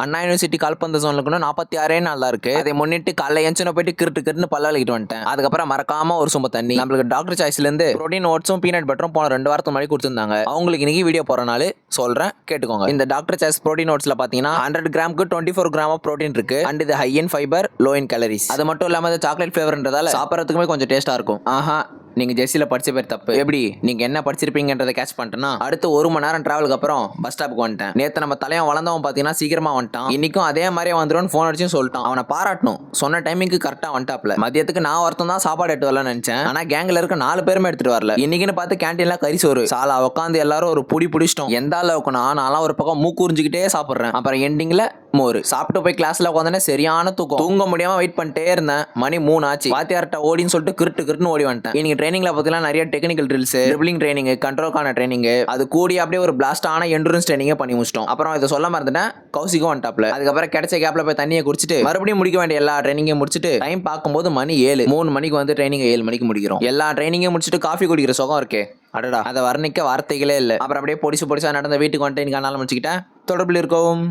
அண்ணா university கால்பந்து ஜோனுக்கு 46 நாள் தான் இருக்கு. அதை முன்னிட்டு காலைல எஞ்சனை போயிட்டு கிருட்டு பல்ல வலிக்கிட்டு வந்துட்டேன். அதுக்கப்புறம் மறக்காம ஒரு சொம்ப தண்ணி. நம்மளுக்கு டாக்டர் சாய்ஸ்ல இருந்து புரோட்டீன் ஓட்ஸும் பீனட் பட்டரும் போன 2 வாரத்துக்கு முன்னாடி கொடுத்துருந்தாங்க. அவங்களுக்கு இன்னைக்கு வீடியோ போறனால சொல்றேன், கேட்டுக்கோங்க. இந்த டாக்டர் சாய்ஸ் புரோட்டீன் ஓட்ஸ்ல பாத்தீங்கன்னா 100 கிராமுக்கு 24 கிராம் ஆஃப் புரோட்டீன் இருக்கு. அண்ட் இது high in fibre, low in calories. அது மட்டும் இல்லாம சாக்லேட் ஃபிளேவர்ன்றதால சாப்பிடறதுக்குமே கொஞ்சம் டேஸ்டா இருக்கும். நீங்க ஜெர்சில படிச்ச பேர் தப்பு. எப்படி நீங்க என்ன படிச்சிருப்பீங்கன்றதை கேட்ச் பண்ணிட்டேன்னா அடுத்து 1 மணி நேரம் டிராவலுக்கு அப்புறம் பஸ் ஸ்டாப்புக்கு வந்துட்டேன். நேத்து நம்ம தலைவன் வளர்ந்தவன் பாத்தீங்கன்னா சீக்கிரமா வந்துட்டான். இன்னைக்கும் அதே மாதிரியே வந்துடும் போன் அடிச்சு சொல்லிட்டான். அவனை பாராட்டணும், சொன்ன டைமிங்க்கு கரெக்டா வந்துட்டாப்ல. மதியத்துக்கு நான் ஒருத்தன் தான் சாப்பாடு எடுத்து வரலாம்னு நினைச்சேன். ஆனா கேங்ல இருக்க 4 பேருமே எடுத்துட்டு வரல. இன்னைக்குன்னு பார்த்து கேன்டீன்ல கறி சோறு சாலா உட்காந்து எல்லாரும் ஒரு புடி பிடிச்சிட்டோம். எந்த அளவுக்குனா நான்லாம் ஒரு பக்கம் மூக்குறிஞ்சிக்கிட்டே சாப்பிடுறேன். அப்புறம் எண்டிங்ல மோர் சாப்பிட்டு போய் கிளாஸ்ல உட்காந்தனே சரியான தூக்கம். தூங்க முடியாம வெயிட் பண்ணிட்டே இருந்தேன். மணி 3 ஆச்சு. வாத்தியார்ட்ட ஓடின்னு சொல்லிட்டு கிருட்டுன்னு ஓடி வந்துட்டேன். இன்னைக்கு ட்ரைனிங்ல பார்த்தீங்கன்னா நிறைய டெக்னிக்கல் ட்ரில்ஸ், ட்ரிபிளிங் ட்ரைனிங், கண்ட்ரோல்கான ட்ரைனிங், அது கூடி அப்படியே ஒரு பிளாஸ்டான எண்டூரன்ஸ் ட்ரைனிங்கே பண்ணி முடிச்சிட்டோம். அப்புறம் இதை சொல்ல மறந்துட்டேன், கௌசிக்கும் வந்துட்டாப்ல. அதுக்கப்புறம் கிடைச்ச கேப்ல போய் தண்ணியை குடிச்சிட்டு மறுபடியும் முடிக்க வேண்டிய எல்லா ட்ரைனிங்கையும் முடிச்சிட்டு டைம் பார்க்கும்போது மணி 7. 3 மணிக்கு வந்து ட்ரைனிங் 7 மணிக்கு முடிக்கிறோம். எல்லா ட்ரைனிங்கையும் முடிச்சிட்டு காஃபி குடிக்கிற சுகம் இருக்கே, அடடா, அதை வர்ணிக்க வார்த்தைகளே இல்லை. அப்புறம் அப்படியே பொடிசா நடந்த வீட்டுக்கு வந்துட்டு இன்னைக்கு முடிச்சுக்கிட்டேன். தொடர்பில் இருக்கவும்.